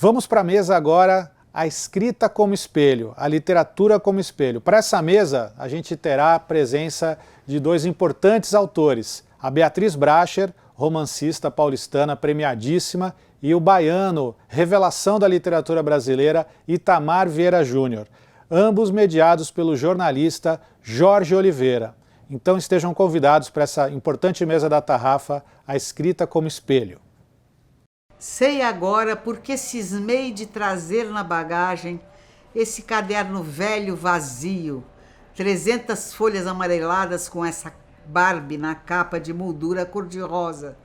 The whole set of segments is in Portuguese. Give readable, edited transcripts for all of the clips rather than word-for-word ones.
Vamos para a mesa agora, a escrita como espelho, a literatura como espelho. Para essa mesa, a gente terá a presença de dois importantes autores, a Beatriz Bracher, romancista paulistana premiadíssima, e o baiano, revelação da literatura brasileira, Itamar Vieira Júnior, ambos mediados pelo jornalista Jorge Oliveira. Então estejam convidados para essa importante mesa da Tarrafa, a escrita como espelho. Sei agora porque cismei de trazer na bagagem esse caderno velho vazio, 300 folhas amareladas com essa Barbie na capa de moldura cor-de-rosa.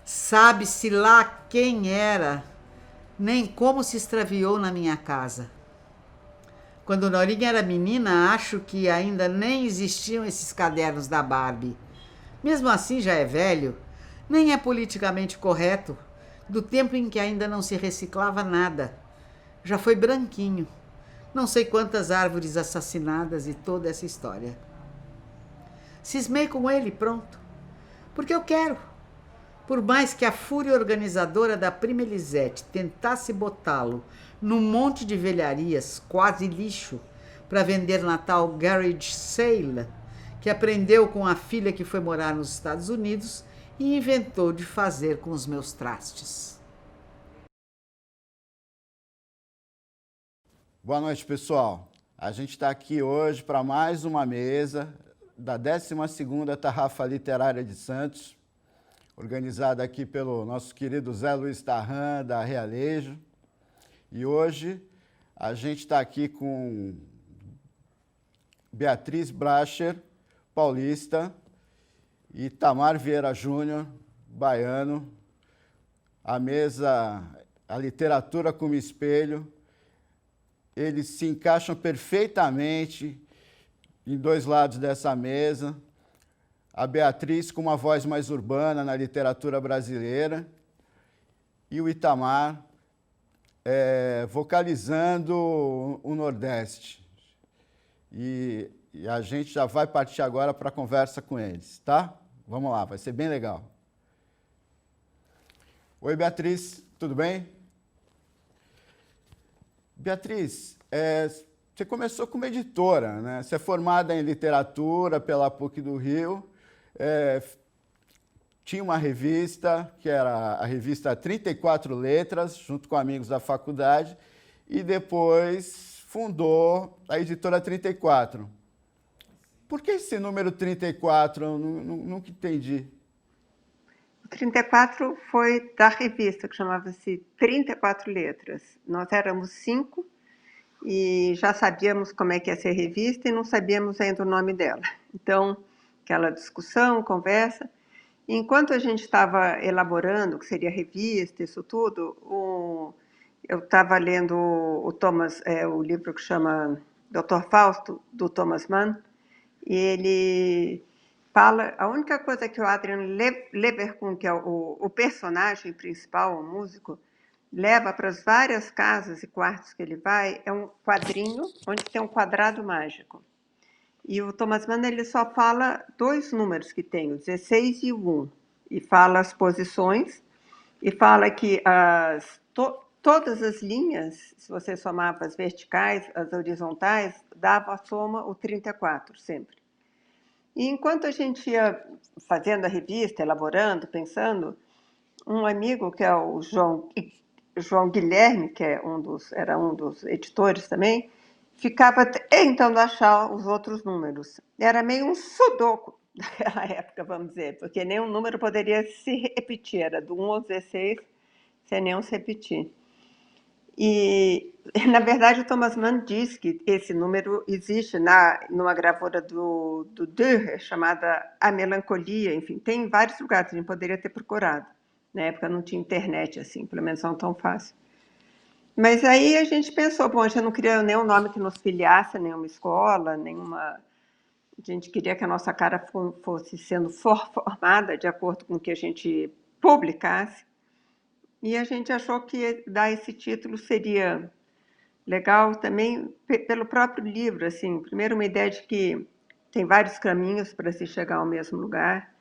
Sabe-se lá quem era, nem como se extraviou na minha casa. Quando Norinha era menina, acho que ainda nem existiam esses cadernos da Barbie. Mesmo assim já é velho, nem é politicamente correto, do tempo em que ainda não se reciclava nada. Já foi branquinho. Não sei quantas árvores assassinadas e toda essa história. Cismei com ele, pronto. Porque eu quero. Por mais que a fúria organizadora da Prima Elisete tentasse botá-lo num monte de velharias, quase lixo, para vender na tal garage sale, que aprendeu com a filha que foi morar nos Estados Unidos e inventou de fazer com os meus trastes. Boa noite, pessoal. A gente está aqui hoje para mais uma mesa da 12ª Tarrafa Literária de Santos, organizada aqui pelo nosso querido Zé Luiz Tarran, da Realejo. E hoje a gente está aqui com Beatriz Bracher, paulista, e Itamar Vieira Júnior, baiano. A mesa, a literatura como espelho, eles se encaixam perfeitamente em dois lados dessa mesa. A Beatriz com uma voz mais urbana na literatura brasileira e o Itamar vocalizando o Nordeste. E a gente já vai partir agora para a conversa com eles, tá? Vamos lá, vai ser bem legal. Oi, Beatriz, tudo bem? Beatriz, você começou como editora, né? Você é formada em literatura pela PUC do Rio, tinha uma revista, que era a revista 34 Letras, junto com amigos da faculdade, e depois fundou a editora 34. Por que esse número 34? Eu nunca entendi. O 34 foi da revista, que chamava-se 34 Letras. Nós éramos 5 e já sabíamos como é que ia ser a revista e não sabíamos ainda o nome dela. Então, aquela discussão, conversa. Enquanto a gente estava elaborando o que seria a revista, isso tudo, eu estava lendo o livro que chama Dr. Fausto, do Thomas Mann, e ele fala, a única coisa que o Adrian Leverkuhn, que é o personagem principal, o músico, leva para as várias casas e quartos que ele vai, é um quadrinho onde tem um quadrado mágico. E o Thomas Mann, ele só fala 2 números que tem, o 16 e o 1, e fala as posições, e fala que todas as linhas, se você somava as verticais, as horizontais, dava a soma o 34, sempre. E enquanto a gente ia fazendo a revista, elaborando, pensando, um amigo, que é o João Guilherme, que era um dos editores também, ficava tentando achar os outros números. Era meio um sudoku daquela época, vamos dizer, porque nenhum número poderia se repetir, era do 1 ao 16, sem nenhum se repetir. E, na verdade, o Thomas Mann diz que esse número existe numa gravura do Dürer, chamada A Melancolia, enfim, tem em vários lugares, a gente poderia ter procurado. Na época não tinha internet, assim, pelo menos não tão fácil. Mas aí a gente pensou, bom, a gente não queria nenhum nome que nos filiasse a nenhuma escola, nenhuma... A gente queria que a nossa cara fosse sendo formada de acordo com o que a gente publicasse. E a gente achou que dar esse título seria legal também pelo próprio livro, assim, primeiro uma ideia de que tem vários caminhos para se chegar ao mesmo lugar,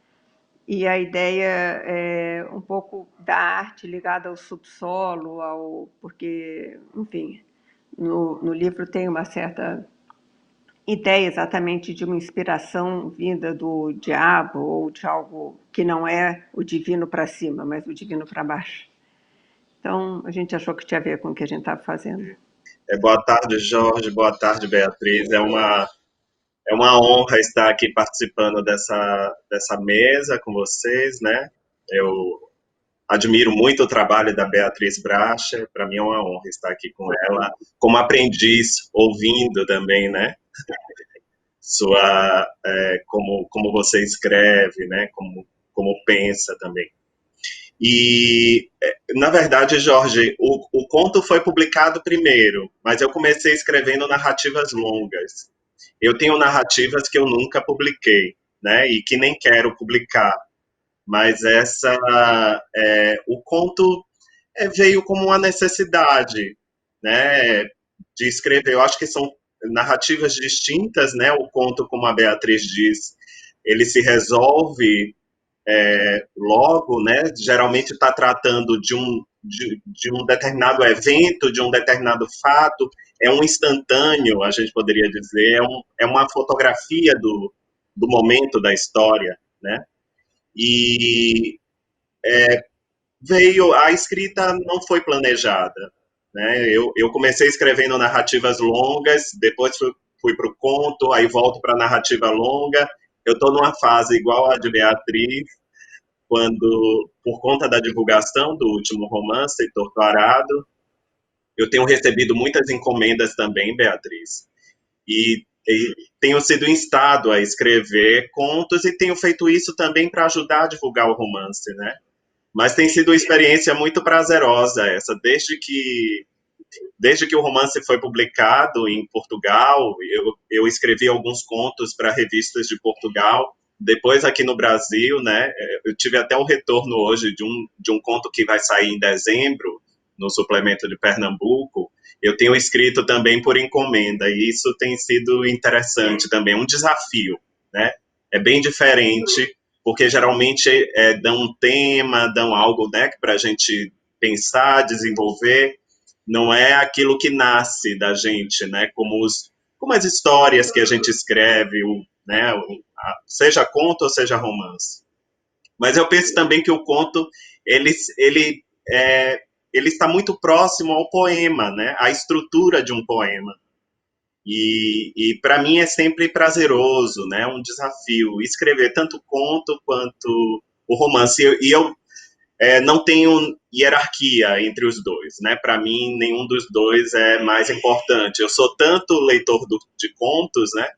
e a ideia é um pouco da arte ligada ao subsolo, porque, enfim, no livro tem uma certa ideia exatamente de uma inspiração vinda do diabo ou de algo que não é o divino para cima, mas o divino para baixo. Então, a gente achou que tinha a ver com o que a gente estava fazendo. Boa tarde, Jorge. Boa tarde, Beatriz. É uma honra estar aqui participando dessa mesa com vocês, né? Eu admiro muito o trabalho da Beatriz Bracher. Para mim é uma honra estar aqui com ela, como aprendiz, ouvindo também, né? Como você escreve, né? Como pensa também. E, na verdade, Jorge, o conto foi publicado primeiro, mas eu comecei escrevendo narrativas longas. Eu tenho narrativas que eu nunca publiquei, né, e que nem quero publicar, mas o conto veio como uma necessidade, né, de escrever. Eu acho que são narrativas distintas, né, o conto, como a Beatriz diz, ele se resolve logo, né? Geralmente está tratando de um determinado evento, de um determinado fato, é um instantâneo, a gente poderia dizer, é uma fotografia do momento da história, né? E a escrita não foi planejada, né? Eu comecei escrevendo narrativas longas, depois fui para o conto, aí volto para a narrativa longa. Eu estou numa fase igual a de Beatriz, quando, por conta da divulgação do último romance, Torto Arado, eu tenho recebido muitas encomendas também, Beatriz, e tenho sido instado a escrever contos e tenho feito isso também para ajudar a divulgar o romance, né? Mas tem sido uma experiência muito prazerosa essa, desde que o romance foi publicado em Portugal, eu escrevi alguns contos para revistas de Portugal. Depois, aqui no Brasil, né, eu tive até o retorno hoje de um conto que vai sair em dezembro, no suplemento de Pernambuco. Eu tenho escrito também por encomenda, e isso tem sido interessante também, um desafio, né? É bem diferente, porque geralmente dão um tema, dão algo, né, para a gente pensar, desenvolver, não é aquilo que nasce da gente, né? Como as histórias que a gente escreve, né? Seja conto ou seja romance. Mas eu penso também que o conto ele, é, ele está muito próximo ao poema, né? À estrutura de um poema. E para mim é sempre prazeroso, né? Um desafio escrever tanto conto quanto o romance. E eu não tenho hierarquia entre os dois, né? Para mim, nenhum dos dois é mais importante. Eu sou tanto leitor de contos, né?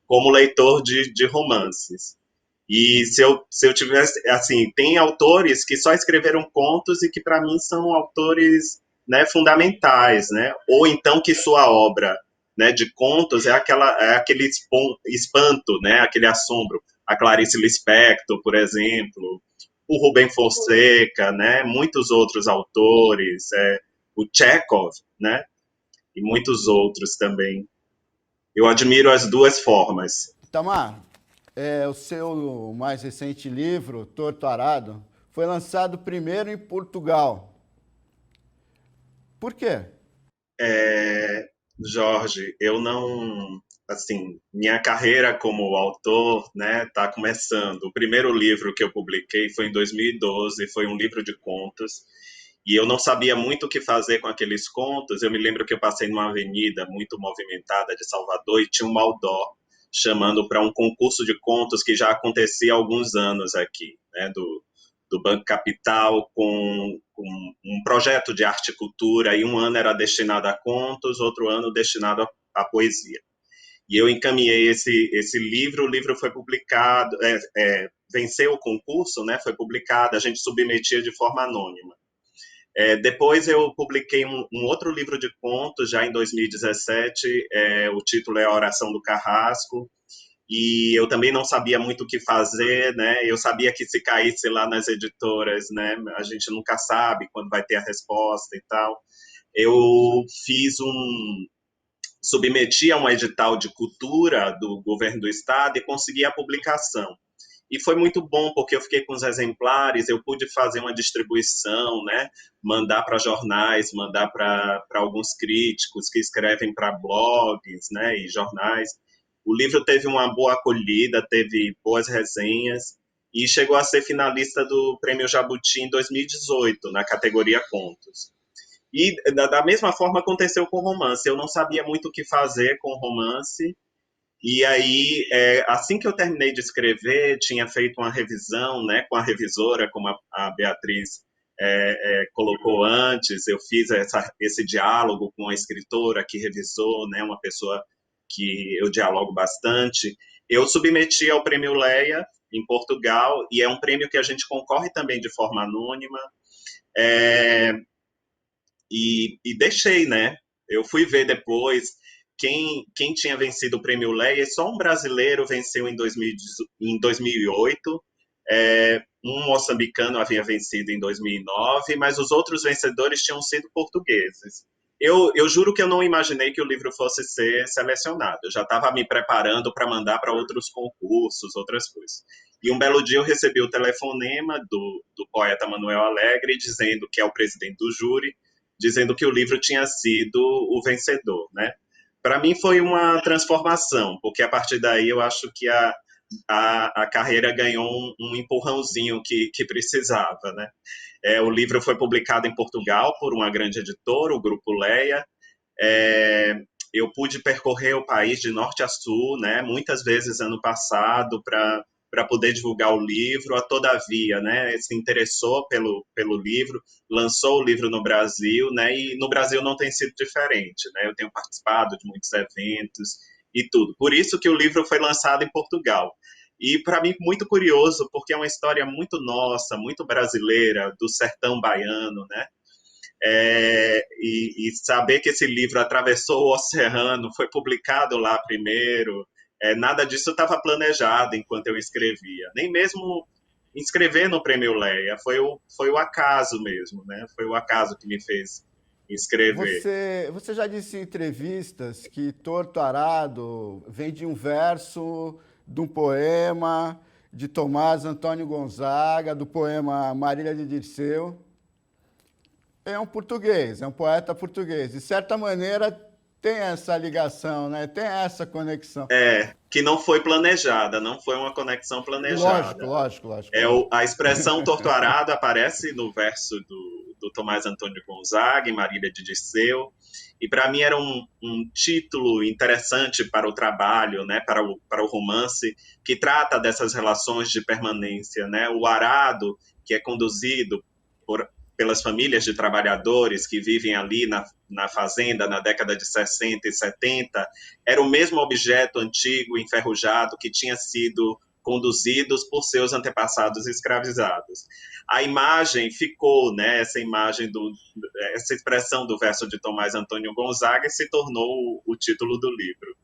Como leitor de romances. E se eu tivesse, assim, tem autores que só escreveram contos e que para mim são autores, né, fundamentais, né? Ou então que sua obra, né, de contos aquele espanto, né? Aquele assombro. A Clarice Lispector, por exemplo, o Rubem Fonseca, né? Muitos outros autores, o Chekhov, né? E muitos outros também. Eu admiro as duas formas. Tamar, o seu mais recente livro, Torto Arado, foi lançado primeiro em Portugal. Por quê? Jorge, eu não, assim, minha carreira como autor, né, tá começando. O primeiro livro que eu publiquei foi em 2012, foi um livro de contos, e eu não sabia muito o que fazer com aqueles contos. Eu me lembro que eu passei numa avenida muito movimentada de Salvador e tinha um outdoor chamando para um concurso de contos que já acontecia há alguns anos aqui, né, do Banco Capital, com um projeto de arte e cultura, e um ano era destinado a contos, outro ano destinado à poesia. E eu encaminhei esse livro, o livro foi publicado, venceu o concurso, né, foi publicado, a gente submetia de forma anônima. Depois eu publiquei um outro livro de contos, já em 2017, o título é A Oração do Carrasco, e eu também não sabia muito o que fazer, né? Eu sabia que se caísse lá nas editoras, né? A gente nunca sabe quando vai ter a resposta e tal. Eu submeti a um edital de cultura do governo do estado e consegui a publicação. E foi muito bom, porque eu fiquei com os exemplares, eu pude fazer uma distribuição, né? Mandar para jornais, mandar para alguns críticos que escrevem para blogs, né? E jornais. O livro teve uma boa acolhida, teve boas resenhas e chegou a ser finalista do Prêmio Jabuti em 2018, na categoria Contos. E da mesma forma aconteceu com o romance. Eu não sabia muito o que fazer com o romance, e aí, assim que eu terminei de escrever, tinha feito uma revisão, né, com a revisora, como a Beatriz colocou antes, eu fiz esse diálogo com a escritora que revisou, né, uma pessoa que eu dialogo bastante. Eu submeti ao Prêmio Leia, em Portugal, e é um prêmio que a gente concorre também de forma anônima, e deixei, né? Eu fui ver depois quem tinha vencido o Prêmio Leia, só um brasileiro venceu em 2008, um moçambicano havia vencido em 2009, mas os outros vencedores tinham sido portugueses. Eu juro que eu não imaginei que o livro fosse ser selecionado. Eu já estava me preparando para mandar para outros concursos, outras coisas. E um belo dia eu recebi o telefonema do poeta Manuel Alegre, dizendo que é o presidente do júri, dizendo que o livro tinha sido o vencedor, né? Para mim foi uma transformação, porque a partir daí eu acho que a carreira ganhou um empurrãozinho que precisava, né? O livro foi publicado em Portugal por uma grande editora, o Grupo Leia. Eu pude percorrer o país de norte a sul, né? Muitas vezes ano passado para poder divulgar o livro. Todavia, né, se interessou pelo livro, lançou o livro no Brasil, né, e no Brasil não tem sido diferente, né, eu tenho participado de muitos eventos e tudo. Por isso que o livro foi lançado em Portugal. E para mim muito curioso, porque é uma história muito nossa, muito brasileira, do sertão baiano, né? E saber que esse livro atravessou o oceano, foi publicado lá primeiro, nada disso estava planejado enquanto eu escrevia. Nem mesmo inscrever no Prêmio Leia, foi o acaso mesmo, né? Foi o acaso que me fez escrever. Você já disse em entrevistas que Torto Arado vem de um verso, de um poema de Tomás Antônio Gonzaga, do poema Marília de Dirceu. É um português, é um poeta português. De certa maneira, tem essa ligação, né? Tem essa conexão. Que não foi planejada, não foi uma conexão planejada. Lógico. A expressão Torto Arado aparece no verso do Tomás Antônio Gonzaga, em Marília de Dirceu, e para mim era um título interessante para o trabalho, né? Para o romance, que trata dessas relações de permanência, né? O arado, que é conduzido pelas famílias de trabalhadores que vivem ali na fazenda na década de 60 e 70, era o mesmo objeto antigo, enferrujado, que tinha sido conduzidos por seus antepassados escravizados. A imagem ficou, né, essa expressão do verso de Tomás Antônio Gonzaga se tornou o título do livro.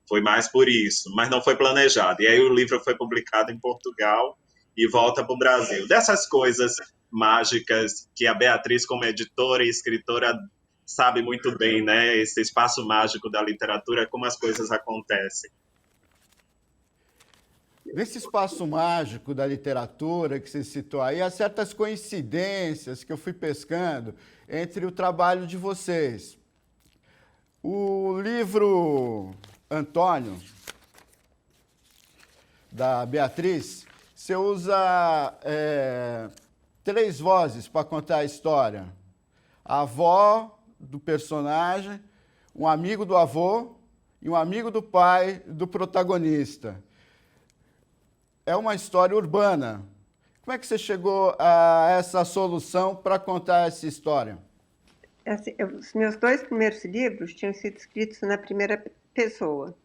Foi mais por isso, mas não foi planejado. E aí o livro foi publicado em Portugal e volta para o Brasil. Dessas coisas mágicas que a Beatriz, como editora e escritora, sabe muito bem, né? Esse espaço mágico da literatura, como as coisas acontecem. Nesse espaço mágico da literatura que você citou aí, há certas coincidências que eu fui pescando entre o trabalho de vocês. O livro Antônio, da Beatriz, você usa 3 vozes para contar a história. A avó do personagem, um amigo do avô e um amigo do pai do protagonista. É uma história urbana. Como é que você chegou a essa solução para contar essa história? Os meus 2 primeiros livros tinham sido escritos na primeira pessoa.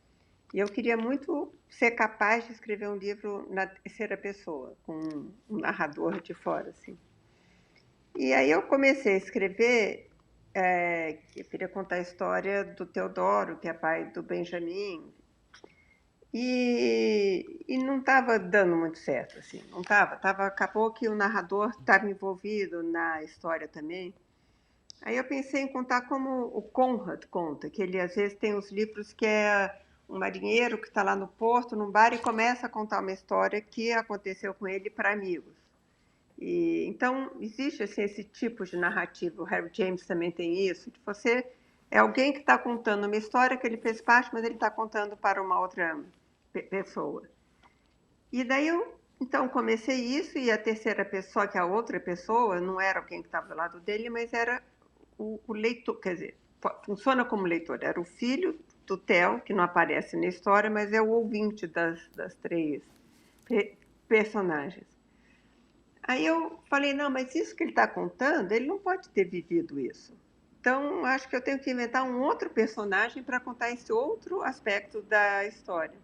E eu queria muito ser capaz de escrever um livro na terceira pessoa, com um narrador de fora, assim. E aí eu comecei a escrever, eu queria contar a história do Teodoro, que é pai do Benjamin, e não estava dando muito certo, assim, não estava. Acabou que o narrador estava envolvido na história também. Aí eu pensei em contar como o Conrad conta, que ele às vezes tem os livros que é um marinheiro que está lá no porto, num bar, e começa a contar uma história que aconteceu com ele para amigos. E, então, existe assim, esse tipo de narrativa. O Harry James também tem isso, de você é alguém que está contando uma história que ele fez parte, mas ele está contando para uma outra pessoa. E daí eu, então, comecei isso, e a terceira pessoa, que é a outra pessoa, não era alguém que estava do lado dele, mas era o leitor, quer dizer, funciona como leitor, era o filho do Theo, que não aparece na história, mas é o ouvinte das 3 personagens. Aí eu falei, não, mas isso que ele está contando, ele não pode ter vivido isso. Então, acho que eu tenho que inventar um outro personagem para contar esse outro aspecto da história.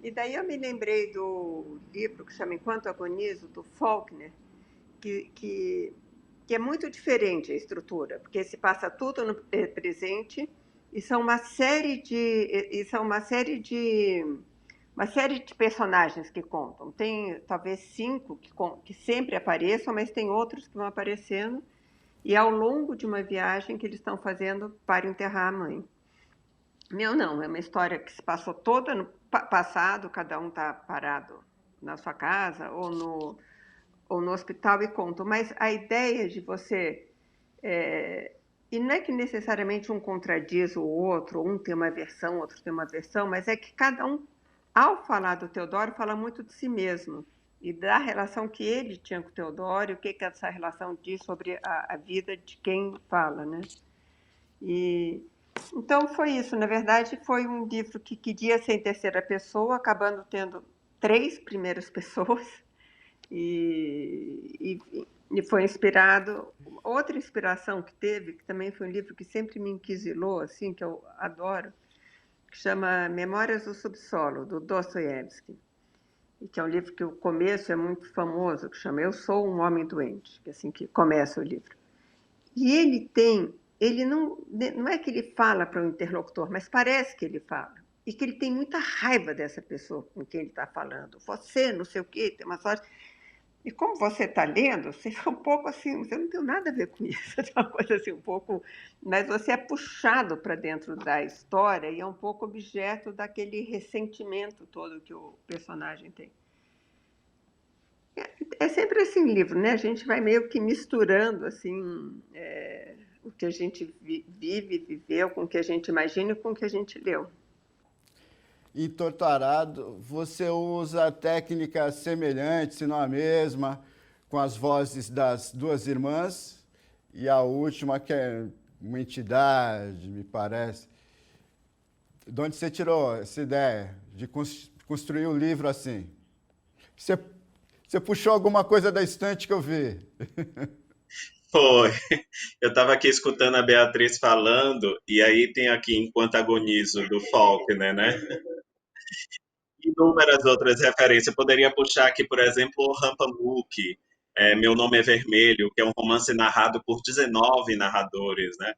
E daí eu me lembrei do livro que chama Enquanto Agonizo, do Faulkner, que é muito diferente a estrutura, porque se passa tudo no presente e são uma série de personagens que contam. Tem talvez 5 que sempre apareçam, mas tem outros que vão aparecendo, e ao longo de uma viagem que eles estão fazendo para enterrar a mãe. Meu não, é uma história que se passou toda no passado, cada um está parado na sua casa ou no hospital e contam, mas a ideia de você... e não é que necessariamente um contradiz o outro, um tem uma versão, outro tem uma versão, mas é que cada um, ao falar do Teodoro, fala muito de si mesmo e da relação que ele tinha com o Teodoro, e o que essa relação diz sobre a vida de quem fala, né? E então foi isso. Na verdade, foi um livro que queria ser em terceira pessoa, acabando tendo 3 primeiras pessoas, e foi inspirado. Outra inspiração que teve, que também foi um livro que sempre me inquisilou, assim, que eu adoro, que chama Memórias do Subsolo, do Dostoiévski, e que é um livro que o começo é muito famoso, que chama Eu Sou um Homem Doente, que é assim que começa o livro. E ele não é que ele fala para o interlocutor, mas parece que ele fala, e que ele tem muita raiva dessa pessoa com quem ele está falando. Você, não sei o quê, tem uma sorte. E como você está lendo, você é um pouco assim, você não tem nada a ver com isso, é uma coisa assim um pouco, mas você é puxado para dentro da história e é um pouco objeto daquele ressentimento todo que o personagem tem. É sempre assim livro, né? A gente vai meio que misturando assim o que a gente vive, viveu, com o que a gente imagina e com o que a gente leu. Em Torturado, você usa técnicas semelhantes, se não a mesma, com as vozes das 2 irmãs, e a última, que é uma entidade, me parece. De onde você tirou essa ideia de construir o livro assim? Você puxou alguma coisa da estante que eu vi. Foi. Eu estava aqui escutando a Beatriz falando, e aí tem aqui Enquanto Agonizo, do Faulkner, né? Inúmeras outras referências. Eu poderia puxar aqui, por exemplo, o Rampamuk, Meu Nome é Vermelho, que é um romance narrado por 19 narradores, né?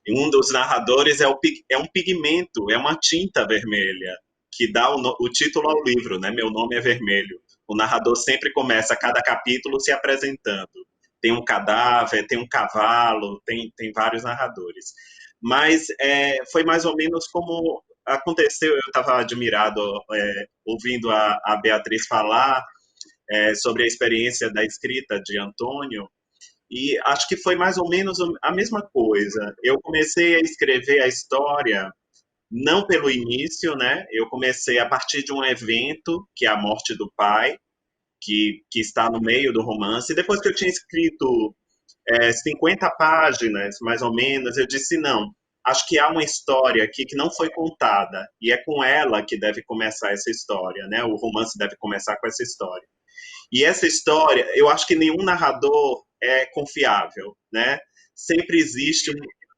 E um dos narradores é um pigmento, é uma tinta vermelha, que dá o título ao livro, né? Meu Nome é Vermelho. O narrador sempre começa cada capítulo se apresentando. Tem um cadáver, tem um cavalo, tem vários narradores. Mas foi mais ou menos como aconteceu. Eu estava admirado ouvindo a Beatriz falar sobre a experiência da escrita de Antônio, e acho que foi mais ou menos a mesma coisa. Eu comecei a escrever a história não pelo início, né? Eu comecei a partir de um evento, que é a morte do pai, que está no meio do romance. E depois que eu tinha escrito 50 páginas, mais ou menos, eu disse, não, acho que há uma história aqui que não foi contada, e é com ela que deve começar essa história, né? O romance deve começar com essa história. E essa história, eu acho que nenhum narrador é confiável, né? Sempre existe,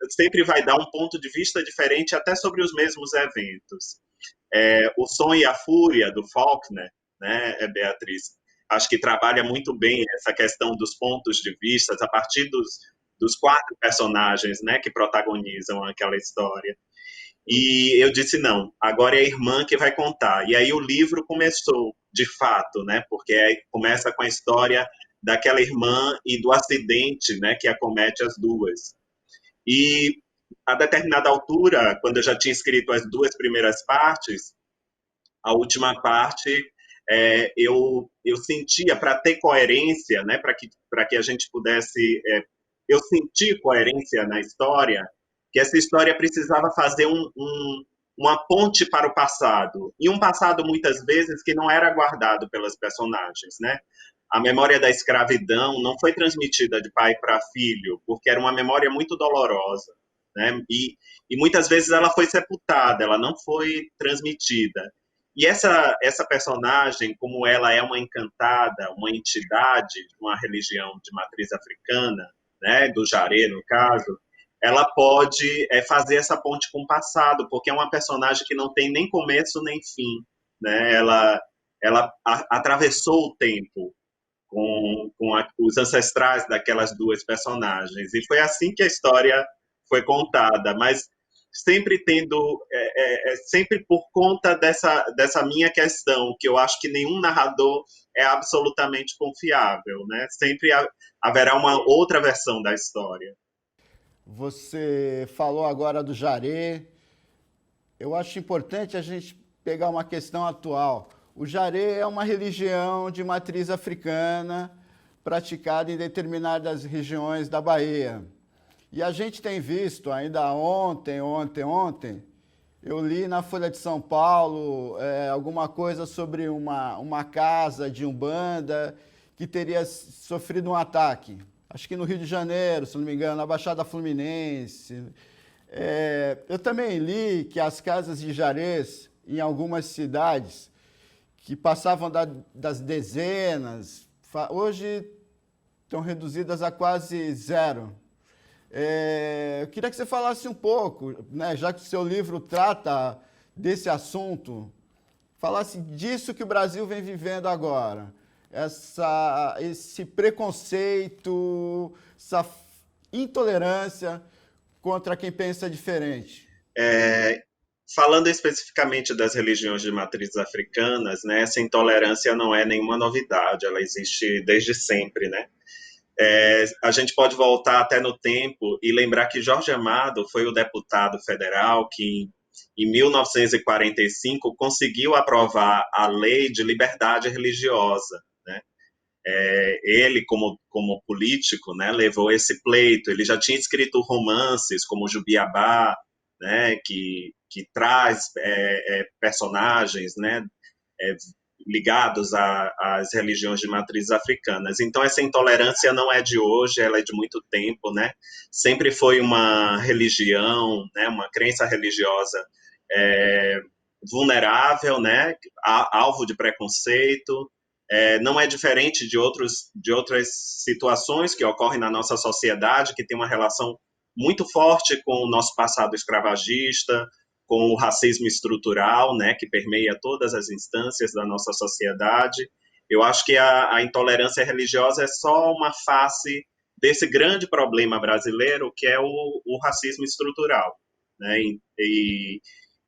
sempre vai dar um ponto de vista diferente até sobre os mesmos eventos. O Som e a Fúria, do Faulkner, né, Beatriz, acho que trabalha muito bem essa questão dos pontos de vista a partir dos quatro personagens, né, que protagonizam aquela história. E eu disse, não, agora é a irmã que vai contar. E aí o livro começou, de fato, né, porque aí começa com a história daquela irmã e do acidente, né, que acomete as duas. E a determinada altura, quando eu já tinha escrito as duas primeiras partes, a última parte eu sentia, para ter coerência, né, para que a gente pudesse. Eu senti coerência na história, que essa história precisava fazer uma ponte para o passado, e um passado, muitas vezes, que não era guardado pelas personagens, né? A memória da escravidão não foi transmitida de pai para filho, porque era uma memória muito dolorosa, né? E muitas vezes ela foi sepultada, ela não foi transmitida. E essa personagem, como ela é uma encantada, uma entidade de uma religião de matriz africana, né, do Jaré, no caso, ela pode fazer essa ponte com o passado, porque é uma personagem que não tem nem começo nem fim, né? Ela atravessou o tempo com os ancestrais daquelas duas personagens, e foi assim que a história foi contada, mas sempre tendo, sempre por conta dessa minha questão, que eu acho que nenhum narrador é absolutamente confiável, né? Sempre haverá uma outra versão da história. Você falou agora do Jaré. Eu acho importante a gente pegar uma questão atual. O Jaré é uma religião de matriz africana praticada em determinadas regiões da Bahia. E a gente tem visto, ainda ontem, eu li na Folha de São Paulo alguma coisa sobre uma casa de Umbanda que teria sofrido um ataque. Acho que no Rio de Janeiro, se não me engano, na Baixada Fluminense. Eu também li que as casas de jarés, em algumas cidades, que passavam das dezenas, hoje estão reduzidas a quase zero. Eu queria que você falasse um pouco, né, já que o seu livro trata desse assunto, falasse disso que o Brasil vem vivendo agora. Esse preconceito, essa intolerância contra quem pensa diferente. Falando especificamente das religiões de matrizes africanas, né, essa intolerância não é nenhuma novidade, ela existe desde sempre, né? A gente pode voltar até no tempo e lembrar que Jorge Amado foi o deputado federal que, em 1945, conseguiu aprovar a lei de liberdade religiosa, né? Ele, como político, né, levou esse pleito. Ele já tinha escrito romances como Jubiabá, né, que traz personagens, né, ligados às religiões de matrizes africanas. Então, essa intolerância não é de hoje, ela é de muito tempo, né? Sempre foi uma religião, né, uma crença religiosa vulnerável, né, alvo de preconceito. Não é diferente de outras situações que ocorrem na nossa sociedade, que tem uma relação muito forte com o nosso passado escravagista, com o racismo estrutural, né, que permeia todas as instâncias da nossa sociedade. Eu acho que a intolerância religiosa é só uma face desse grande problema brasileiro, que é o racismo estrutural, né?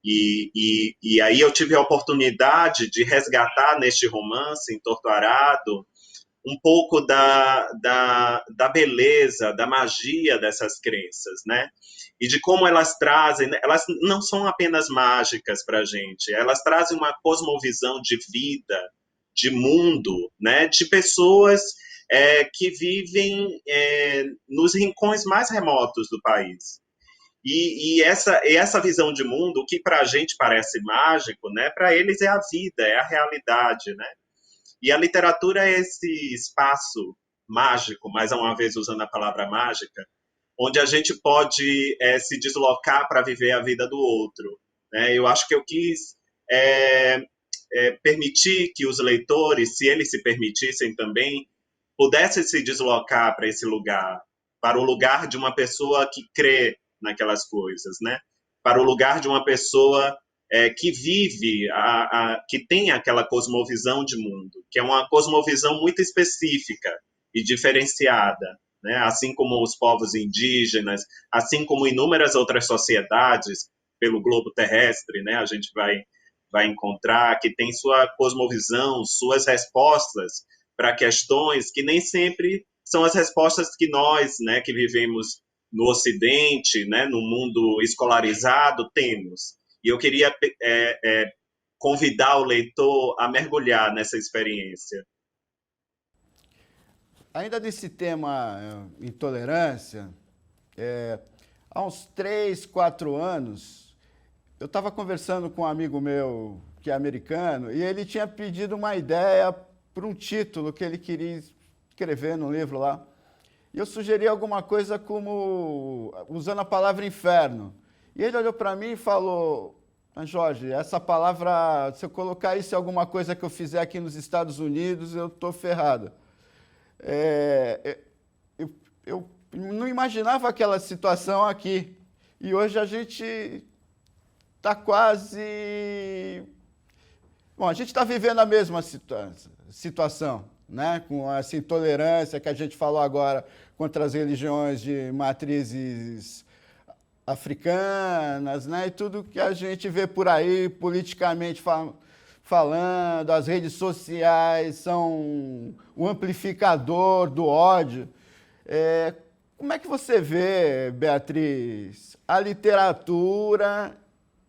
E aí eu tive a oportunidade de resgatar neste romance, Entorto-Arado, um pouco da beleza, da magia dessas crenças, né? E de como elas trazem, elas não são apenas mágicas para a gente, elas trazem uma cosmovisão de vida, de mundo, né? De pessoas que vivem nos rincões mais remotos do país. E essa visão de mundo, o que para a gente parece mágico, né? Para eles é a vida, é a realidade, né? E a literatura é esse espaço mágico, mais uma vez usando a palavra mágica, onde a gente pode se deslocar para viver a vida do outro, né? Eu acho que eu quis permitir que os leitores, se eles se permitissem também, pudessem se deslocar para esse lugar, para o lugar de uma pessoa que crê naquelas coisas, né? Para o lugar de uma pessoa que vive, que tem aquela cosmovisão de mundo, que é uma cosmovisão muito específica e diferenciada, né? Assim como os povos indígenas, assim como inúmeras outras sociedades pelo globo terrestre, né? A gente vai encontrar que tem sua cosmovisão, suas respostas para questões que nem sempre são as respostas que nós, né, que vivemos no Ocidente, né, no mundo escolarizado, temos. E eu queria convidar o leitor a mergulhar nessa experiência. Ainda nesse tema intolerância, há uns 3, 4 anos, eu estava conversando com um amigo meu que é americano e ele tinha pedido uma ideia para um título que ele queria escrever no livro lá. E eu sugeri alguma coisa como, usando a palavra inferno. E ele olhou para mim e falou, Jorge, essa palavra, se eu colocar isso em alguma coisa que eu fizer aqui nos Estados Unidos, eu estou ferrado. Eu não imaginava aquela situação aqui. E hoje a gente está quase... Bom, a gente está vivendo a mesma situação, né? Com essa intolerância que a gente falou agora contra as religiões de matrizes africanas, né? E tudo que a gente vê por aí, politicamente falando, as redes sociais são o amplificador do ódio. Como é que você vê, Beatriz, a literatura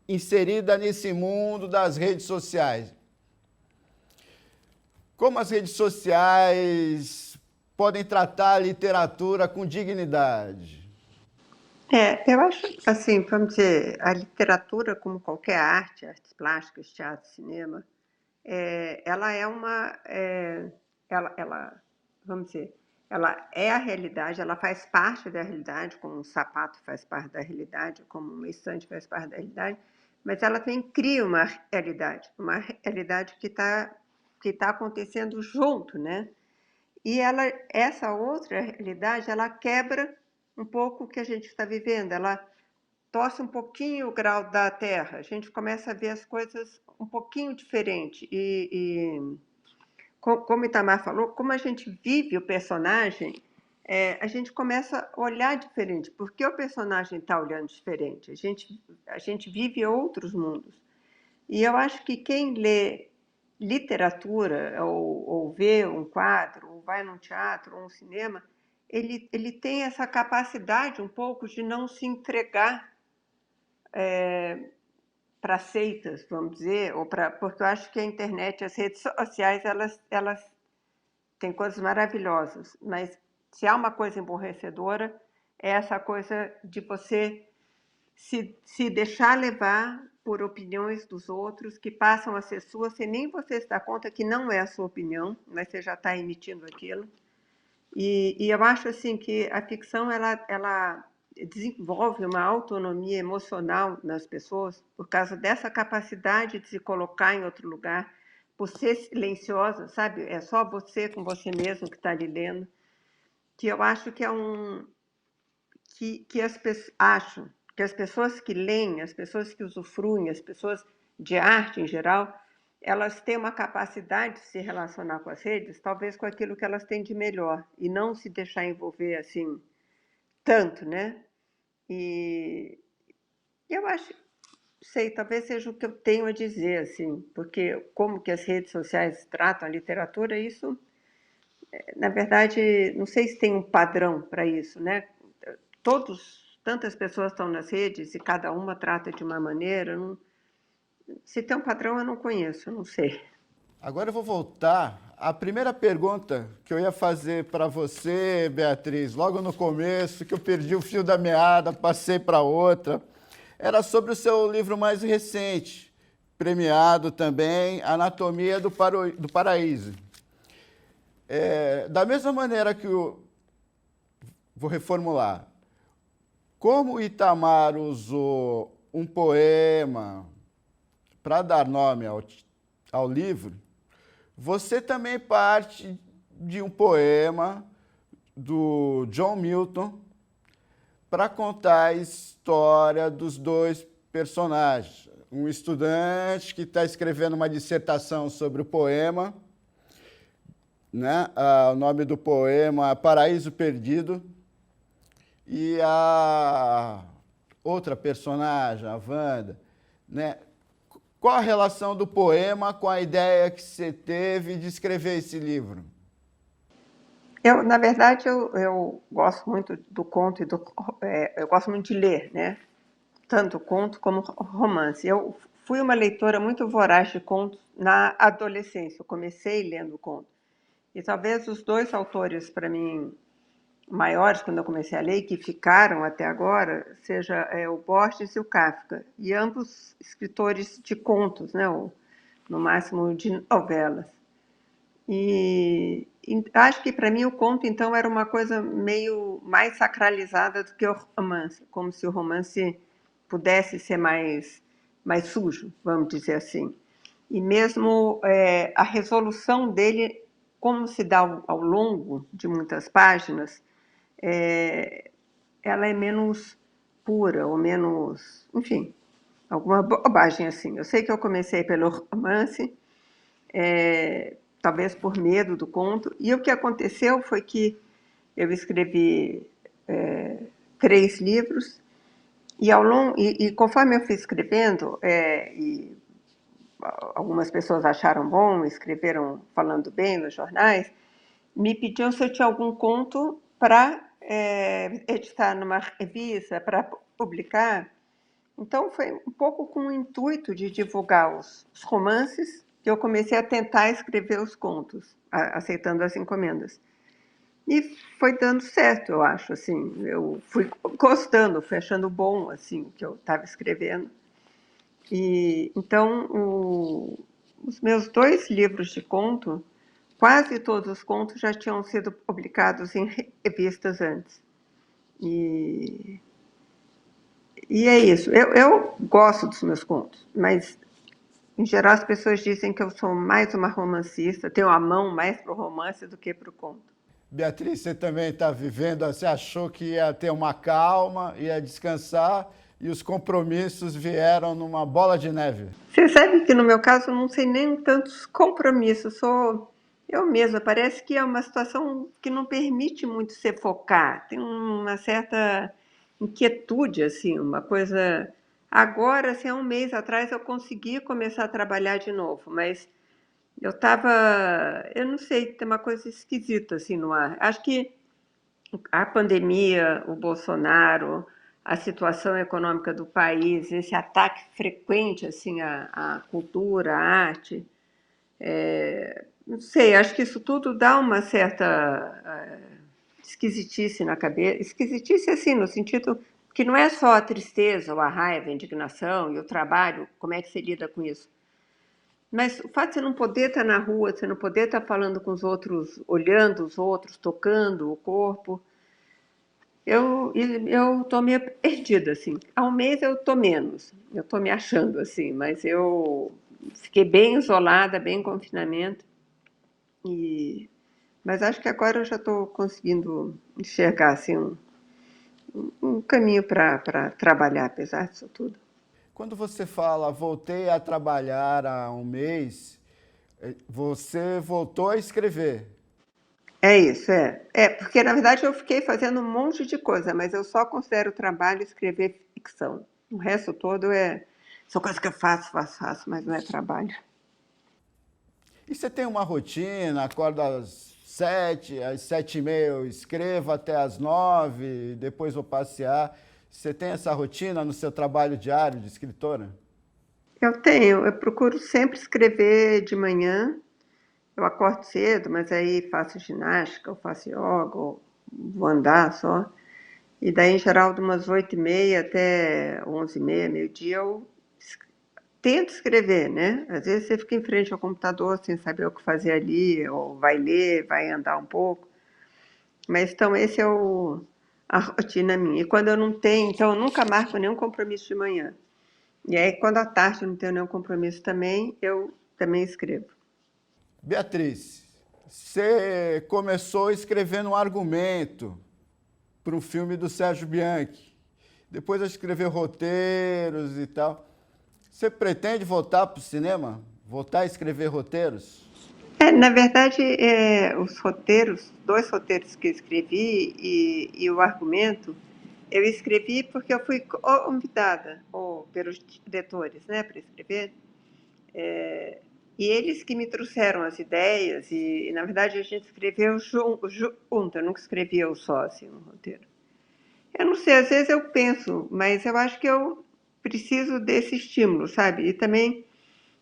inserida nesse mundo das redes sociais? Como as redes sociais podem tratar a literatura com dignidade? Eu acho, assim, vamos dizer, a literatura, como qualquer arte, artes plásticas, teatro, cinema, ela é uma... vamos dizer, ela é a realidade, ela faz parte da realidade, como um sapato faz parte da realidade, como uma estante faz parte da realidade, mas ela também cria uma realidade que está acontecendo junto, né? E essa outra realidade, ela quebra um pouco o que a gente está vivendo, ela torce um pouquinho o grau da Terra, a gente começa a ver as coisas um pouquinho diferente. Como o Itamar falou, como a gente vive o personagem, a gente começa a olhar diferente, porque o personagem está olhando diferente, a gente vive outros mundos. E eu acho que quem lê literatura, ou vê um quadro, ou vai num teatro, ou um cinema, ele tem essa capacidade um pouco de não se entregar para seitas, vamos dizer, porque eu acho que a internet, as redes sociais, elas têm coisas maravilhosas, mas se há uma coisa emborrecedora, é essa coisa de você se deixar levar por opiniões dos outros que passam a ser suas, sem nem você se dar conta que não é a sua opinião, mas você já está emitindo aquilo. E eu acho assim que a ficção ela desenvolve uma autonomia emocional nas pessoas por causa dessa capacidade de se colocar em outro lugar, por ser silenciosa, sabe? É só você com você mesmo que está ali lendo, que eu acho que acho que as pessoas que leem, as pessoas que usufruem, as pessoas de arte em geral, elas têm uma capacidade de se relacionar com as redes, talvez com aquilo que elas têm de melhor, e não se deixar envolver assim tanto, né? E eu acho, sei, talvez seja o que eu tenho a dizer, assim, porque como que as redes sociais tratam a literatura, isso, na verdade, não sei se tem um padrão para isso, né? Tantas pessoas estão nas redes e cada uma trata de uma maneira. Se tem um padrão, eu não conheço, eu não sei. Agora eu vou voltar à primeira pergunta que eu ia fazer para você, Beatriz, logo no começo, que eu perdi o fio da meada, passei para outra. Era sobre o seu livro mais recente, premiado também, Anatomia do Paraíso. Da mesma maneira que vou reformular. Como Itamar usou um poema para dar nome ao livro, você também parte de um poema do John Milton para contar a história dos dois personagens. Um estudante que está escrevendo uma dissertação sobre o poema, né? O nome do poema é Paraíso Perdido, e a outra personagem, a Wanda, né? Qual a relação do poema com a ideia que você teve de escrever esse livro? Na verdade, eu gosto muito do conto eu gosto muito de ler, né? Tanto conto como romance. Eu fui uma leitora muito voraz de contos na adolescência. Eu comecei lendo conto. E talvez os dois autores, para mim, maiores, quando eu comecei a ler, e que ficaram até agora, seja o Borges e o Kafka. E ambos escritores de contos, né? Ou, no máximo, de novelas. E acho que, para mim, o conto, então, era uma coisa meio mais sacralizada do que o romance. Como se o romance pudesse ser mais sujo, vamos dizer assim. E mesmo a resolução dele, como se dá ao longo de muitas páginas, ela é menos pura, ou menos, enfim, alguma bobagem assim. Eu sei que eu comecei pelo romance, talvez por medo do conto, e o que aconteceu foi que eu escrevi 3 livros, e conforme eu fui escrevendo, e algumas pessoas acharam bom, escreveram falando bem nos jornais, me pediam se eu tinha algum conto para editar numa revista, para publicar. Então, foi um pouco com o intuito de divulgar os romances que eu comecei a tentar escrever os contos, aceitando as encomendas. E foi dando certo, eu acho, assim. Eu fui gostando, fui achando bom, assim, o que eu estava escrevendo. E então, os meus 2 livros de conto, quase todos os contos já tinham sido publicados em revistas antes. E é isso. Eu gosto dos meus contos, mas, em geral, as pessoas dizem que eu sou mais uma romancista, tenho a mão mais para o romance do que para o conto. Beatriz, você também está vivendo, você achou que ia ter uma calma, ia descansar, e os compromissos vieram numa bola de neve. Você sabe que, no meu caso, eu não sei nem tantos compromissos, sou eu mesma. Parece que é uma situação que não permite muito se focar. Tem uma certa inquietude, assim, uma coisa... Agora, assim, há um mês atrás, eu consegui começar a trabalhar de novo, mas eu não sei, tem uma coisa esquisita, assim, no ar. Acho que a pandemia, o Bolsonaro, a situação econômica do país, esse ataque frequente, assim, à cultura, à arte, não sei, acho que isso tudo dá uma certa esquisitice na cabeça. Esquisitice, assim, no sentido que não é só a tristeza, ou a raiva, a indignação e o trabalho, como é que você lida com isso? Mas o fato de você não poder estar na rua, de você não poder estar falando com os outros, olhando os outros, tocando o corpo, eu estou meio perdida, assim. Há um mês eu estou menos, eu estou me achando, assim, mas eu fiquei bem isolada, bem em confinamento, mas acho que agora eu já estou conseguindo enxergar, assim, um caminho para trabalhar, apesar disso tudo. Quando você fala, voltei a trabalhar há um mês, você voltou a escrever. É isso, porque, na verdade, eu fiquei fazendo um monte de coisa, mas eu só considero trabalho escrever ficção. O resto todo são coisas que eu faço, mas não é trabalho. E você tem uma rotina, acorda às 7, às 7h30 eu escrevo até às 9, depois vou passear. Você tem essa rotina no seu trabalho diário de escritora? Eu procuro sempre escrever de manhã. Eu acordo cedo, mas aí faço ginástica, ou faço yoga, ou vou andar só. E daí, em geral, de umas 8h30 até 11h30, meio-dia, eu tento escrever, né? Às vezes você fica em frente ao computador sem saber o que fazer ali, ou vai ler, vai andar um pouco. Mas então esse é a rotina minha. E quando eu não tenho, então eu nunca marco nenhum compromisso de manhã. E aí, quando à tarde eu não tenho nenhum compromisso também, eu também escrevo. Beatriz, você começou escrevendo um argumento para um filme do Sérgio Bianchi. Depois escreveu roteiros e tal. Você pretende voltar para o cinema? Voltar a escrever roteiros? Na verdade, os roteiros, 2 roteiros que eu escrevi e o argumento, eu escrevi porque eu fui convidada pelos diretores, né, para escrever. E eles que me trouxeram as ideias e, na verdade, a gente escreveu junto, eu nunca escrevi eu só, assim, no roteiro. Eu não sei, às vezes eu penso, mas eu acho que eu preciso desse estímulo, sabe? E também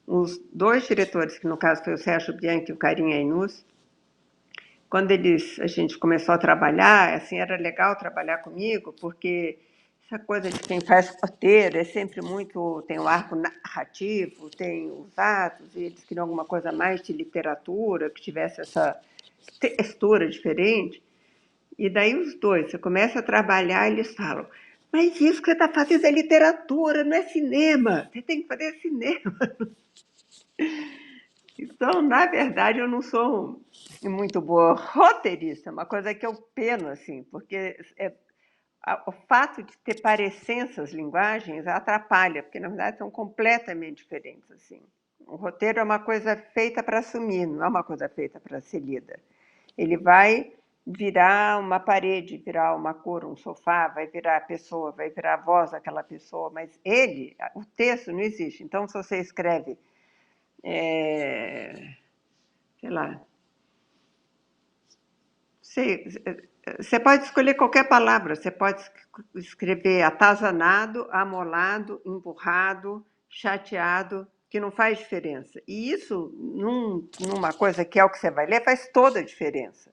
os 2 diretores, que no caso foi o Sérgio Bianchi e o Karim Ainus, quando a gente começou a trabalhar, assim, era legal trabalhar comigo, porque essa coisa de quem faz roteiro é sempre muito, tem o arco narrativo, tem os atos, e eles queriam alguma coisa mais de literatura, que tivesse essa textura diferente. E daí os 2, você começa a trabalhar e eles falam, mas isso que você está fazendo é literatura, não é cinema, você tem que fazer cinema. Então, na verdade, eu não sou muito boa roteirista, uma coisa que eu peno, assim, porque o fato de ter parecenças linguagens atrapalha, porque, na verdade, são completamente diferentes, assim. O roteiro é uma coisa feita para assumir, não é uma coisa feita para ser lida. Ele vai virar uma parede, virar uma cor, um sofá, vai virar a pessoa, vai virar a voz daquela pessoa, mas o texto não existe. Então, se você escreve sei lá, você pode escolher qualquer palavra, você pode escrever atazanado, amolado, empurrado, chateado, que não faz diferença. E isso, numa coisa que é o que você vai ler, faz toda a diferença.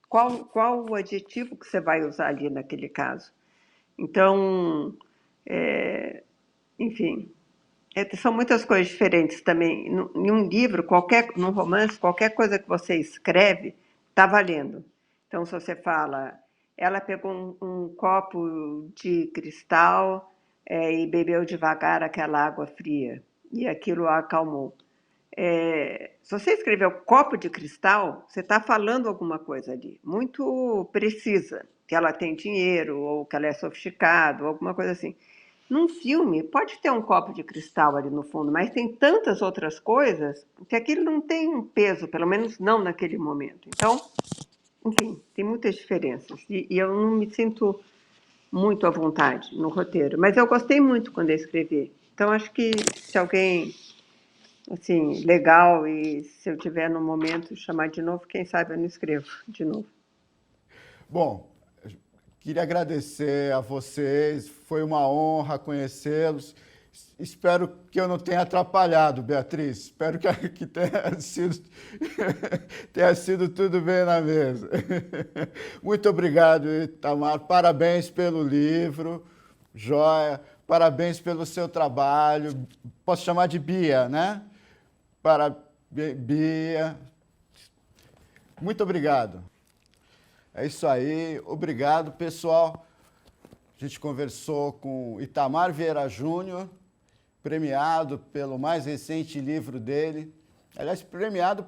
Qual o adjetivo que você vai usar ali naquele caso? Então, enfim, são muitas coisas diferentes também. Em um livro, num romance, qualquer coisa que você escreve está valendo. Então, se você fala, ela pegou um copo de cristal e bebeu devagar aquela água fria, e aquilo a acalmou. Se você escreveu copo de cristal, você está falando alguma coisa ali, muito precisa, que ela tem dinheiro, ou que ela é sofisticada, ou alguma coisa assim. Num filme, pode ter um copo de cristal ali no fundo, mas tem tantas outras coisas que aquilo não tem um peso, pelo menos não naquele momento. Então, enfim, tem muitas diferenças. E eu não me sinto muito à vontade no roteiro, mas eu gostei muito quando eu escrevi. Então, acho que se alguém, assim, legal, e se eu tiver no momento chamar de novo, quem sabe eu não escrevo de novo. Bom, queria agradecer a vocês, foi uma honra conhecê-los. Espero que eu não tenha atrapalhado, Beatriz. Espero que tenha sido tudo bem na mesa. Muito obrigado, Itamar. Parabéns pelo livro, joia. Parabéns pelo seu trabalho. Posso chamar de Bia, né? Bia. Muito obrigado. É isso aí. Obrigado, pessoal. A gente conversou com Itamar Vieira Júnior, premiado pelo mais recente livro dele. Aliás, premiado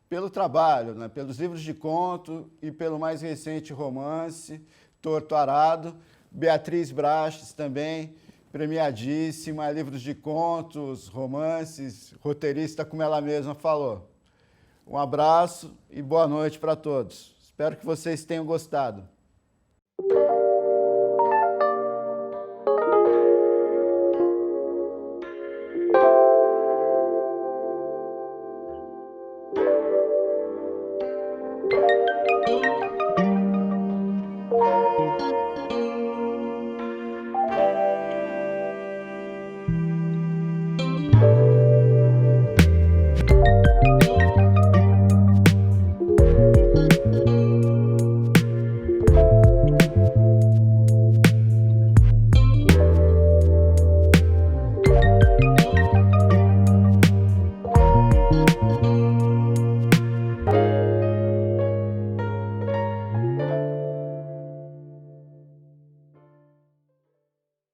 pelo trabalho, né? Pelos livros de conto e pelo mais recente romance, Torto Arado. Beatriz Braches também, premiadíssima, livros de contos, romances, roteirista, como ela mesma falou. Um abraço e boa noite para todos. Espero que vocês tenham gostado.